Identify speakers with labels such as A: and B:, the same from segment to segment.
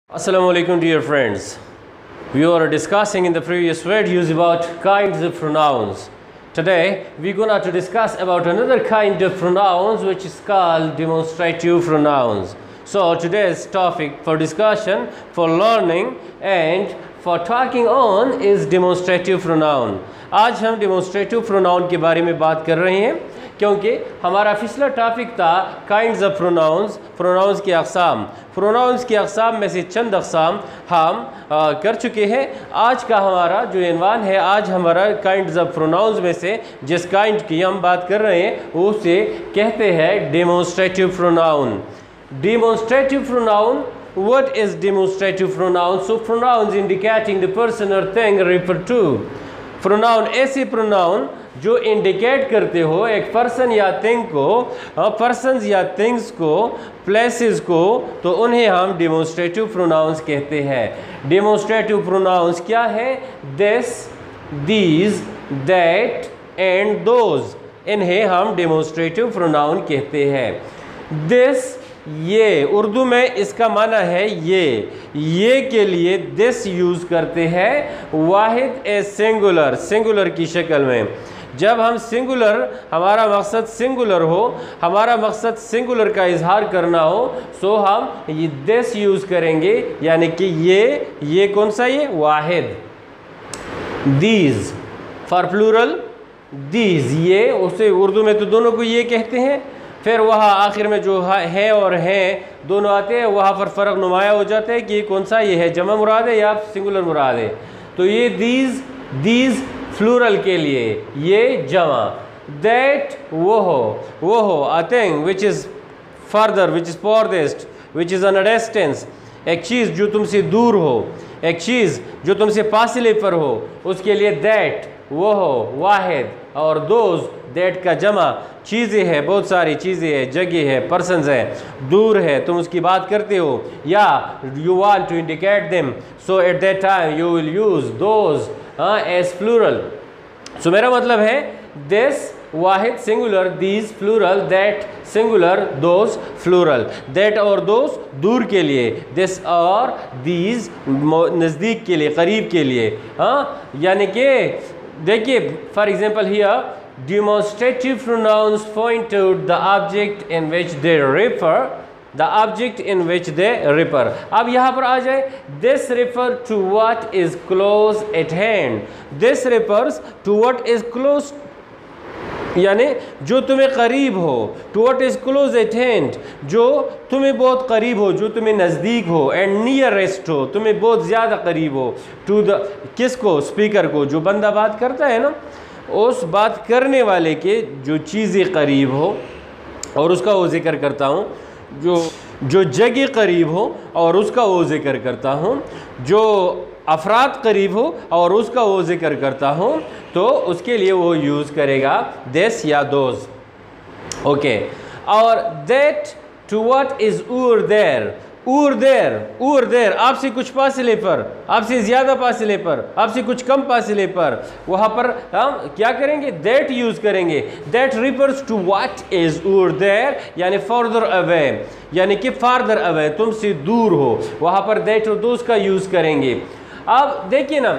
A: Assalamu alaikum dear friends. We were discussing in the previous videos about kinds of pronouns. Today we're going to discuss about another kind of pronouns which is called demonstrative pronouns. So today's topic for discussion, for learning and for talking on is demonstrative pronoun. आज हम demonstrative pronoun के बारे में बात कर रहे हैं क्योंकि हमारा पिछला टॉपिक था काइंड्स ऑफ प्रोनाउंस, प्रोनाउंस के अक़साम। प्रोनाउंस के अक़साम में से चंद अक़साम हम कर चुके हैं। आज का हमारा जो इन्वान है, आज हमारा काइंड्स ऑफ प्रोनाउंस में से जिस काइंड की हम बात कर रहे हैं उसे कहते हैं demonstrative pronoun. Demonstrative pronoun, what is demonstrative pronoun? So pronouns indicating the person or thing referred to. Pronoun ऐसे प्रोनाउन जो इंडिकेट करते हो एक पर्सन या थिंग को, पर्सन्स या थिंग्स को, प्लेसेस को, तो उन्हें हम डेमोन्स्ट्रेटिव प्रोनाउंस कहते हैं। डेमोन्स्ट्रेटिव प्रोनाउंस क्या है? This, these, that and those, इन्हें हम डेमोन्स्ट्रेटिव प्रोनाउन कहते हैं। दिस, ये, उर्दू में इसका माना है ये के लिए दिस यूज़ करते हैं वाहिद ए सिंगुलर, सिंगुलर की शक्ल में। जब हम सिंगुलर, हमारा मकसद सिंगुलर हो, हमारा मकसद सिंगुलर का इजहार करना हो, सो हम ये दिस यूज़ करेंगे, यानी कि ये कौन सा, ये वाहिद। दीज फॉर प्लूरल, दीज, ये, उसे उर्दू में तो दोनों को ये कहते हैं। फिर वहाँ आखिर में जो है और हैं दोनों आते हैं, वहाँ पर फ़र्क नुमाया हो जाता है कि कौन सा ये है, जमा मुराद है या सिंगुलर मुराद है। तो ये दीज प्लूरल के लिए, ये जमा। दैट, वो हो a thing which is further, which is farthest, which is on a distance, एक चीज़ जो तुमसे दूर हो, एक चीज़ जो तुमसे फासले पर हो, उसके लिए दैट, वो हो वाहिद। और दोज, दैट का जमा, चीज़ें हैं, बहुत सारी चीज़ें हैं, जगह है, पर्सन्स है, दूर है, तुम उसकी बात करते हो, या you want to indicate them, so at that time you will use those as plural. So मेरा मतलब है दिस वाहिद singular, these plural, that singular, those plural. That और दोज दूर के लिए, दिस और दीज नज़दीक के लिए, करीब के लिए। यानी कि देखिए for example here, demonstrative pronouns point out the object in which they refer, the object in which they refer। अब यहाँ पर आ जाए, this refer to what is close at hand, this refers to what is close, यानी जो तुम्हें करीब हो, to what is close at hand, जो तुम्हें बहुत करीब हो, जो तुम्हें नज़दीक हो, and nearest हो, तुम्हें बहुत ज़्यादा करीब हो, to the, किसको, स्पीकर को, जो बंदा बात करता है ना, उस बात करने वाले के जो चीज़ें करीब हो, और उसका वो ज़िक्र करता हूँ, जो जगह करीब हो और उसका वो ज़िक्र करता हूँ, जो अफराद करीब हो और उसका वो ज़िक्र करता हूँ, तो उसके लिए वो यूज़ करेगा दिस या दोज। ओके, और that to what is over there, over there आपसे कुछ फासले पर, आपसे ज़्यादा फासले पर, आपसे कुछ कम फासले पर, वहाँ पर हम क्या करेंगे, दैट यूज़ करेंगे। That refers to what is over there, यानी फर्दर अवे, यानी कि फार्दर अवे, तुमसे दूर हो, वहाँ पर दैट और दोज का यूज़ करेंगे। अब देखिए ना,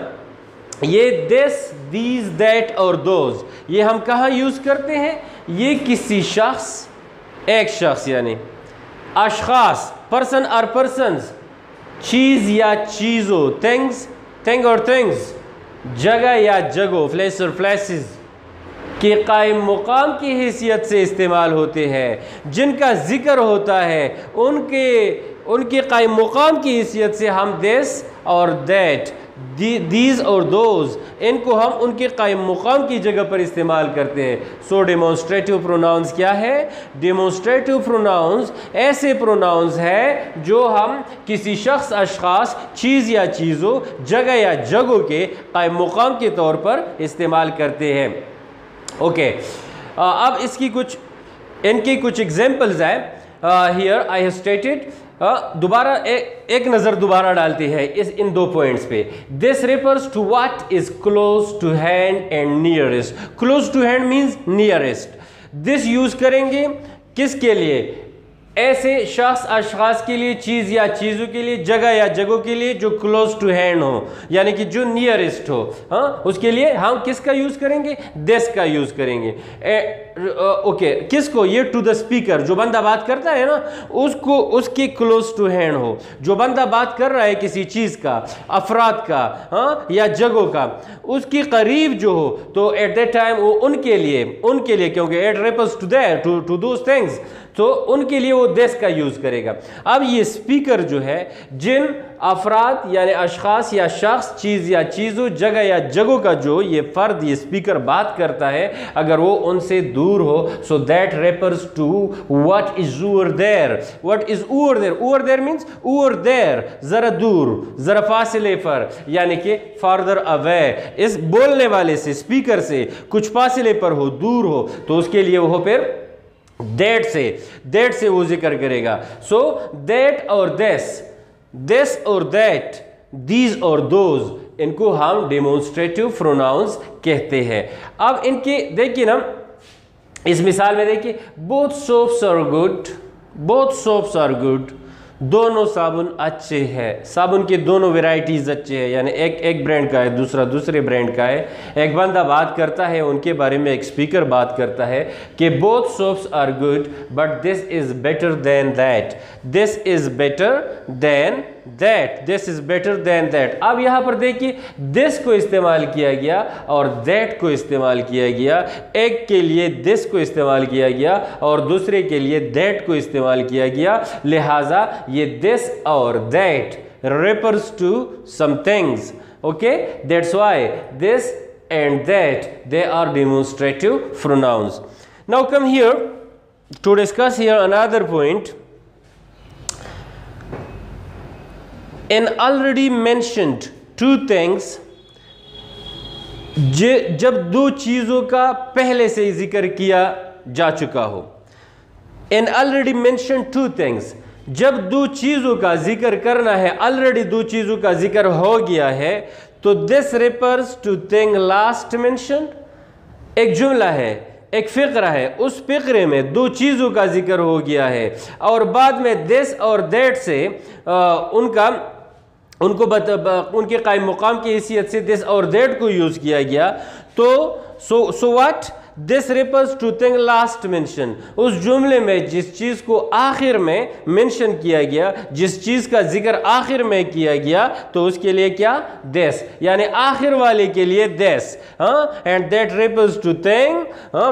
A: ये दिस, दीज, दैट और दोज, ये हम कहाँ यूज़ करते हैं? ये किसी शख्स, एक शख्स यानी अशखास, पर्सन और पर्सन्स, चीज़ या चीज़ों, थिंग और थिंग्स, जगह या जगहों, प्लेस और प्लेसेस के कायम मुकाम की हैसियत से इस्तेमाल होते हैं, जिनका ज़िक्र होता है, उनके कायम मुकाम की हैसियत से हम दिस और दैट, दीज और दोज, इनको हम उनके कायम मुकाम की जगह पर इस्तेमाल करते हैं। सो डेमोन्स्ट्रेटिव प्रोनाउंस क्या है? डेमोन्स्ट्रेटिव प्रोनाउंस ऐसे प्रोनाउंस है जो हम किसी शख्स, अशखास, चीज़ या चीज़ों, जगह या जगहों के कायम मुकाम के तौर पर इस्तेमाल करते हैं। ओके, अब इनकी कुछ एग्जाम्पल्स हैं। हियर आई हैव स्टेटेड, दोबारा एक नज़र दोबारा डालते हैं इन दो पॉइंट्स पे। This refers to what is close to hand and nearest. Close to hand means nearest. This use करेंगे किसके लिए? ऐसे शख्स अशखास के लिए, चीज़ या चीज़ों के लिए, जगह या जगहों के लिए जो क्लोज टू हैंड हो, यानी कि जो नियरेस्ट हो, हाँ, उसके लिए हम किसका यूज़ करेंगे? दिस का यूज़ करेंगे। ओके, किसको? ये टू द स्पीकर, जो बंदा बात करता है ना, उसको, उसके क्लोज टू हैंड हो। जो बंदा बात कर रहा है किसी चीज़ का, अफराद का, हाँ, या जगहों का, उसके करीब जो हो, तो एट दैट टाइम वो उनके लिए, क्योंकि it refers to that, to those things, तो उनके लिए वो दिस का यूज़ करेगा। अब ये स्पीकर जो है, जिन अफराद यानी अशखास या शख्स, चीज़ या चीज़ों, जगह या जगहों का जो ये फ़र्द, ये स्पीकर बात करता है, अगर वो उनसे दूर हो, so that refers to what is over there. What is over there? Over there means over there, ज़रा दूर, ज़रा फासले पर, यानी कि फार्दर अवे। इस बोलने वाले से, स्पीकर से कुछ फासले पर हो, दूर हो, तो उसके लिए वो फिर दैट से वो जिक्र करेगा। सो दैट और दिस और दैट, दीज और दोज, इनको हम डेमोन्स्ट्रेटिव प्रोनाउंस कहते हैं। अब इनके देखिए ना, इस मिसाल में देखिए, बोथ सोप्स आर गुड, दोनों साबुन अच्छे हैं। साबुन के दोनों वेराइटीज़ अच्छे हैं, यानी एक ब्रांड का है, दूसरा दूसरे ब्रांड का है। एक बंदा बात करता है उनके बारे में, एक स्पीकर बात करता है कि both soaps are good but this is better than that, this is better than that, this is better than that. अब यहाँ पर देखिए, दिस को इस्तेमाल किया गया और दैट को इस्तेमाल किया गया। एक के लिए दिस को इस्तेमाल किया गया और दूसरे के लिए दैट को इस्तेमाल किया गया। लिहाजा ये दिस और that refers to some things. Okay, that's why this and that, they are demonstrative pronouns. Now come here to discuss here another point. In already mentioned two things, जब दो चीज़ों का पहले से ही जिक्र किया जा चुका हो। In already mentioned two things, जब दो चीज़ों का जिक्र करना है, ऑलरेडी दो चीज़ों का जिक्र हो गया है, तो this refers to thing last mentioned. एक जुमला है, एक फ़िक्रा है, उस फ़िक्रे में दो चीज़ों का जिक्र हो गया है और बाद में दिस और दैट से उनके कायम मुकाम की हैसियत से दिस और दैट को यूज़ किया गया। तो so what, this refers to thing last mention. उस जुमले में जिस चीज़ को आखिर में मेंशन किया गया, जिस चीज़ का जिक्र आखिर में किया गया, तो उसके लिए क्या? दिस, यानी आखिर वाले के लिए दिस। हाँ, and that refers to thing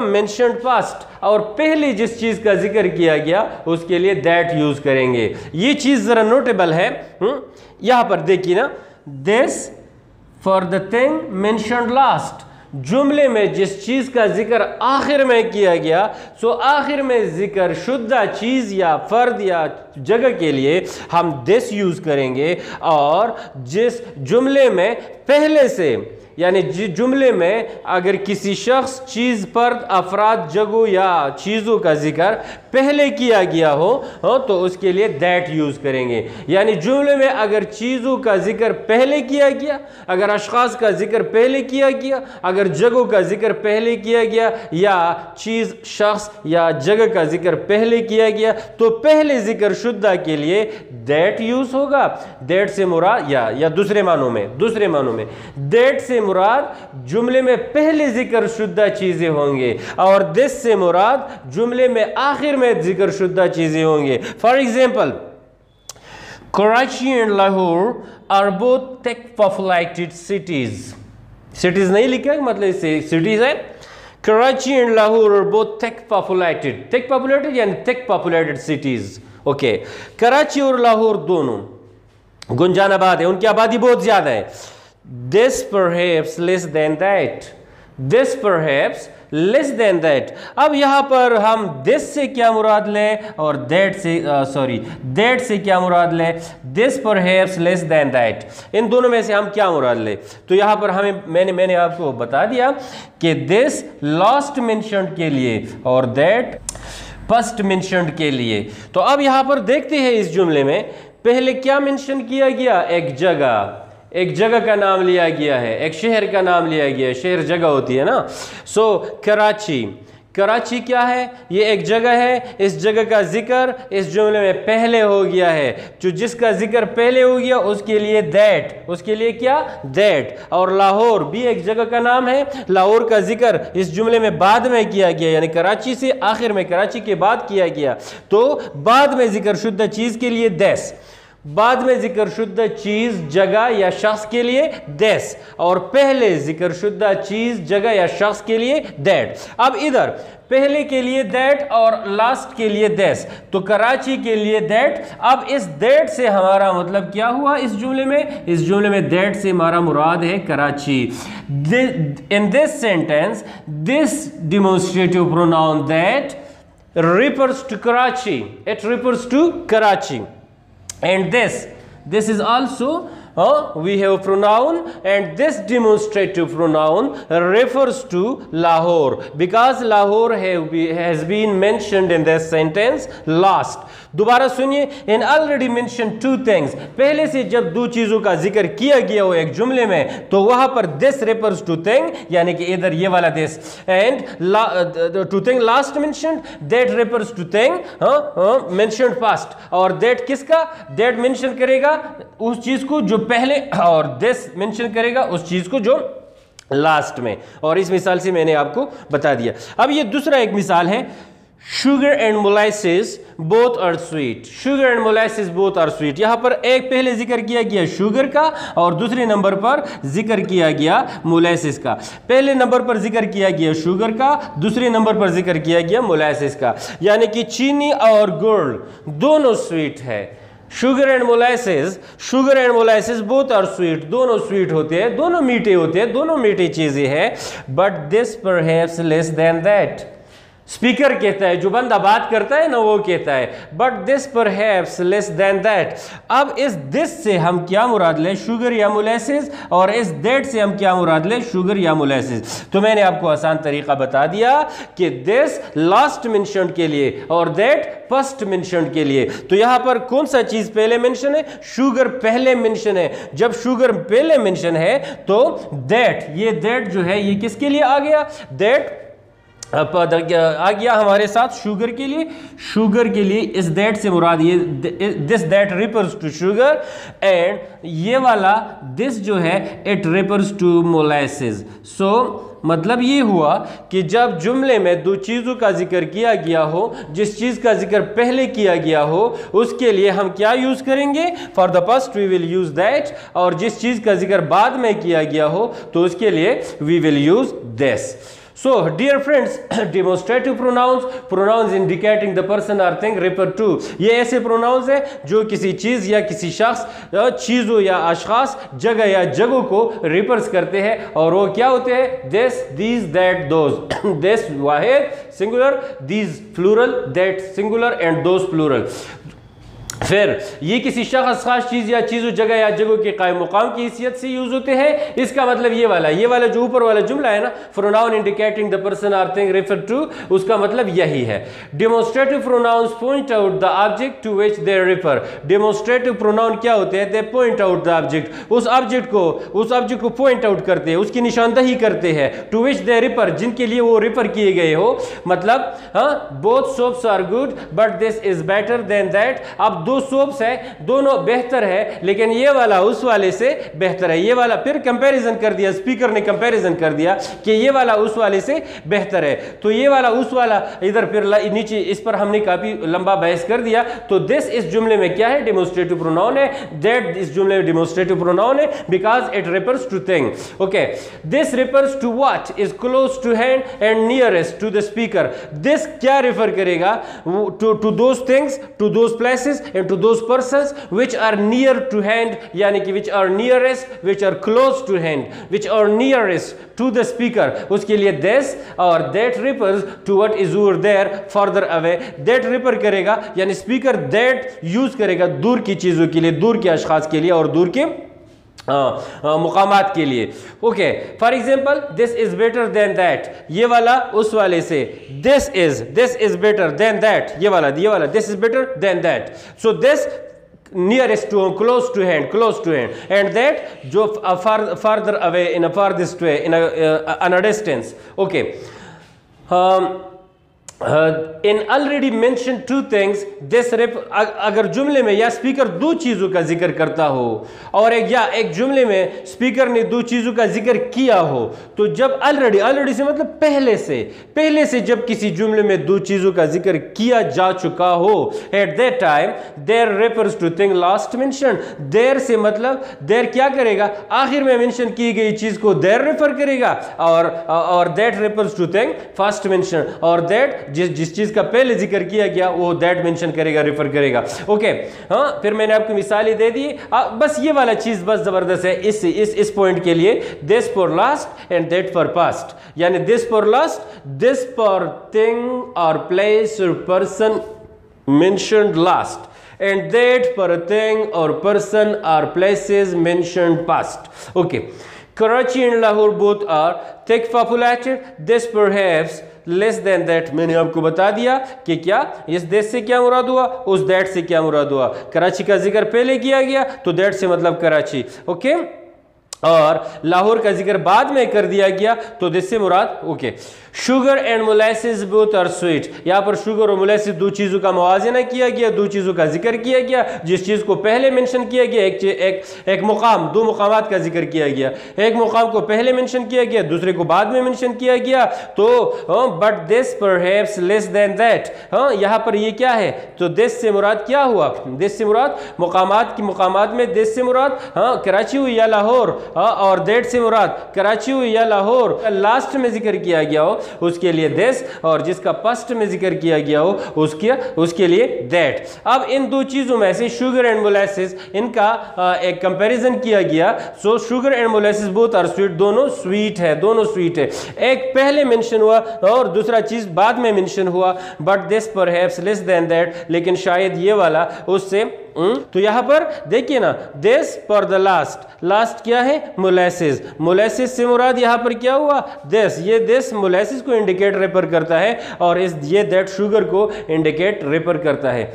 A: mentioned first, और पहले जिस चीज़ का जिक्र किया गया उसके लिए दैट यूज़ करेंगे। ये चीज़ ज़रा नोटेबल है। यहाँ पर देखिए ना, this for the thing mentioned last, जुमले में जिस चीज़ का जिक्र आखिर में किया गया, सो आखिर में जिक्र शुद्धा चीज़ या फर्द या जगह के लिए हम दिस यूज़ करेंगे। और जिस जुमले में पहले से, यानी जिस जुमले में अगर किसी शख्स, चीज़, फर्द, अफराद, जगह या चीज़ों का जिक्र पहले किया गया हो तो उसके लिए दैट यूज़ करेंगे। यानी जुमले में अगर चीज़ों का जिक्र पहले किया गया, अगर अशखास का जिक्र पहले किया गया, अगर जगहों का जिक्र पहले किया गया, या चीज़, शख्स या जगह का जिक्र पहले किया गया, तो पहले जिक्र शुद्धा के लिए दैट यूज़ होगा। दैट से मुराद, या दूसरे मानों में दैट से मुराद जुमले में पहले जिक्र शुद्धा चीजें होंगे, और दिस से मुराद जुमले में आखिर में जिक्र शुद्धा चीजें होंगे। For example, Karachi and Lahore are both thick populated cities नहीं लिखा है, मतलब सिटीज है। Karachi and Lahore are both thick populated यानी thick populated cities. Okay, Karachi और लाहौर दोनों गुंजानाबाद है, उनकी आबादी बहुत ज्यादा है। This perhaps less than that. This perhaps less than that. अब यहां पर हम this से क्या मुराद लें और that से क्या मुराद लें? This perhaps less than that. इन दोनों में से हम क्या मुराद लें? तो यहां पर हमें मैंने आपको बता दिया कि this last mentioned के लिए और that first mentioned के लिए। तो अब यहां पर देखते हैं इस जुमले में पहले क्या मेंशन किया गया? एक जगह का नाम लिया गया है, एक शहर का नाम लिया गया है। शहर जगह होती है ना। सो कराची क्या है? ये एक जगह है, इस जगह का जिक्र इस जुमले में पहले हो गया है। जो जिसका जिक्र पहले हो गया उसके लिए दैट, उसके लिए क्या? दैट। और लाहौर भी एक जगह का नाम है, लाहौर का जिक्र इस जुमले में बाद में किया गया, यानी कराची से आखिर में, कराची के बाद किया गया, तो बाद में जिक्र शुद्ध चीज के लिए देश, बाद में जिक्र शुद्ध चीज जगह या शख्स के लिए देश, और पहले जिक्र शुद्ध चीज जगह या शख्स के लिए दैट। अब इधर पहले के लिए दैट और लास्ट के लिए देश, तो कराची के लिए दैट। अब इस दैट से हमारा मतलब क्या हुआ इस जुमले में? इस जुमले में दैट से हमारा मुराद है Karachi. In this sentence this demonstrative pronoun that refers to Karachi, it refers to Karachi. And this is also we have pronoun, and this demonstrative pronoun refers to Lahore because Lahore has been mentioned in this sentence last. दोबारा सुनिए, in already mention two things, पहले से जब दो चीजों का जिक्र किया गया हो एक जुमले में तो वहां पर दिस रेफर्स टू थिंग, यानी कि इधर ये वाला this, and to thing last mentioned, that refers to thing mentioned first, और दैट किसका? दैट मेंशन करेगा उस चीज को जो पहले, और दिस मेंशन करेगा उस चीज को जो लास्ट में। और इस मिसाल से मैंने आपको बता दिया। अब ये दूसरा एक मिसाल है, sugar and molasses both are sweet, sugar and molasses both are sweet. यहां पर एक पहले जिक्र किया गया शुगर का और दूसरे नंबर पर जिक्र किया गया मोलाइसिस का। पहले नंबर पर जिक्र किया गया शुगर का, दूसरे नंबर पर जिक्र किया गया मोलाइसिस का, यानी कि चीनी और गुड़ दोनों स्वीट है। Sugar and molasses both are sweet, दोनों स्वीट होते हैं, दोनों मीठे होते हैं, दोनों मीठी चीजें हैं। But this perhaps less than that, speaker कहता है, जो बंदा बात करता है ना वो कहता है, but this perhaps less than that. अब इस दिस से हम क्या मुराद लें? शुगर या मोलाइसिस, और इस दैट से हम क्या मुराद लें? शुगर या मोलाइसिस। तो मैंने आपको आसान तरीका बता दिया कि दिस लास्ट मेंशन्ड के लिए और दैट फर्स्ट मेंशन्ड के लिए। तो यहां पर कौन सा चीज पहले मेंशन है? शुगर पहले मेंशन है। जब शुगर पहले मेंशन है तो दैट, ये दैट जो है ये किसके लिए आ गया? दैट आ गया हमारे साथ शुगर के लिए, शुगर के लिए इस दैट से मुराद ये this that refers to sugar, and ये वाला दिस जो है it refers to molasses. So मतलब ये हुआ कि जब जुमले में दो चीज़ों का जिक्र किया गया हो, जिस चीज़ का जिक्र पहले किया गया हो उसके लिए हम क्या यूज़ करेंगे? For the first we will use that, और जिस चीज़ का जिक्र बाद में किया गया हो तो उसके लिए we will use this. So, dear friends, demonstrative pronouns indicating the person or thing refer to, ये ऐसे pronouns है जो किसी चीज़ या किसी शख्स, चीज़ों या अशखास, जगह या जगहों को रिफर्स करते हैं, और वो क्या होते हैं? this, these, that, those। this वाहिद singular, these plural, that singular, and those plural. फिर ये किसी शख्स, खास चीज़ या चीज़ों, जगह या जगहों के कायम मुकाम की हैसियत से यूज़ होते हैं। इसका मतलब ये वाला जो ऊपर वाला जुमला है ना, प्रोनाउन इंडिकेटिंग द पर्सन और थिंग रेफर टू, उसका मतलब यही है। Demonstrative pronouns point out the object to which they refer. Demonstrative pronoun क्या होते हैं? They point out the object, उस ऑब्जेक्ट को पॉइंट आउट करते हैं, उसकी निशानदही करते हैं। टू विच दे रेफर, जिनके लिए वो रेफर किए गए हो। मतलब both soaps are good but this is better than that. अब दो सोप्स है, दोनों बेहतर है, लेकिन ये वाला उस वाले से बेहतर है। ये वाला फिर कंपैरिजन कर दिया, स्पीकर ने कंपैरिजन कर दिया कि ये वाला उस वाले से बेहतर है, तो ये वाला उस वाला, इधर फिर नीचे इस पर हमने काफी लंबा बहस कर दिया। तो दिस इस जुमले में क्या है? डेमोन्स्ट्रेटिव प्रोनाउन है। दैट इस जुमले में डेमोन्स्ट्रेटिव प्रोनाउन है because it refers to thing. Okay, this refers to what is close to hand and nearest to the speaker. This क्या रेफर करेगा? To those things, to those places and to those persons which are near to hand, यानी कि which are nearest, which are close to hand, which are nearest to the speaker, उसके लिए this और that refers to what is over there further away। that refer करेगा, यानी speaker that use करेगा दूर की चीज़ों के लिए, दूर के अशखास के लिए और दूर के मुकामात के लिए। Okay, for example this is better than that, ये वाला उस वाले से, this is better than that, ये वाला this is better than that. So this nearest to, close to hand, and that जो farther away, in a farthest way, in a distance। Okay, in already mention two things this अगर जुमले में या speaker दो चीज़ों का जिक्र करता हो और एक जुमले में स्पीकर ने दो चीज़ों का जिक्र किया हो, तो जब ऑलरेडी से मतलब पहले से जब किसी जुमले में दो चीज़ों का जिक्र किया जा चुका हो, at that time there refers to thing last mention. There से मतलब देयर क्या करेगा, आखिर में मेंशन की गई चीज़ को देयर रेफर करेगा, और that refers to thing first mention, और दैट जिस चीज का पहले जिक्र किया गया वो दैट मेंशन करेगा, रेफर करेगा। ओके, हाँ, फिर मैंने आपको मिसालें दे दी। बस ये वाला चीज बस जबरदस्त है इस पॉइंट के लिए, this for last and that for past, यानी this for last, this for thing और प्लेस और person mentioned last, and that for a thing or person or places mentioned past. Okay, Karachi and Lahore both are thick populated. This perhaps less than that. मैंने आपको बता दिया कि क्या इस देश से क्या मुराद हुआ, उस दैट से क्या मुराद हुआ। कराची का जिक्र पहले किया गया तो दैट से मतलब कराची, ओके, और लाहौर का जिक्र बाद में कर दिया गया तो दिस से मुराद, okay. Sugar and molasses both are sweet, यहाँ पर शुगर और मोलेसिस दो चीज़ों का मुआवजना किया गया, दो चीज़ों का जिक्र किया गया। जिस चीज़ को पहले मेंशन किया गया, एक मुकाम, दो मुकामात का जिक्र किया गया, एक मुकाम को पहले मेंशन किया गया, दूसरे को बाद में मेंशन किया गया। तो but this perhaps less than that, हाँ, यहाँ पर ये क्या है, तो दिस से मुराद क्या हुआ, दिस से मुराद मुकामात में दिस से मुराद, हाँ, कराची हुई या लाहौर, और दैट से मुराद कराची हुई या लाहौर। लास्ट में जिक्र किया गया हो उसके लिए दिस, और जिसका फर्स्ट में जिक्र किया गया हो उसके लिए दैट। अब इन दो चीज़ों में से शुगर एंड मोलेसिस, इनका एक कंपैरिजन किया गया। So sugar and molasses both are sweet, दोनों स्वीट है। एक पहले मेंशन हुआ और दूसरा चीज़ बाद में मेंशन हुआ, but this perhaps less than that, लेकिन शायद ये वाला उससे। तो यहां पर देखिए ना, दिस फॉर द लास्ट क्या है, मोलेसिस से मुराद यहां पर क्या हुआ, दिस। ये दिस मोलेसिस को इंडिकेट रेफर करता है और ये दैट शुगर को इंडिकेट रेफर करता है।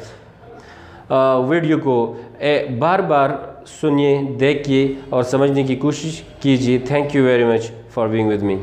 A: वीडियो को बार बार सुनिए, देखिए और समझने की कोशिश कीजिए। Thank you very much for being with me.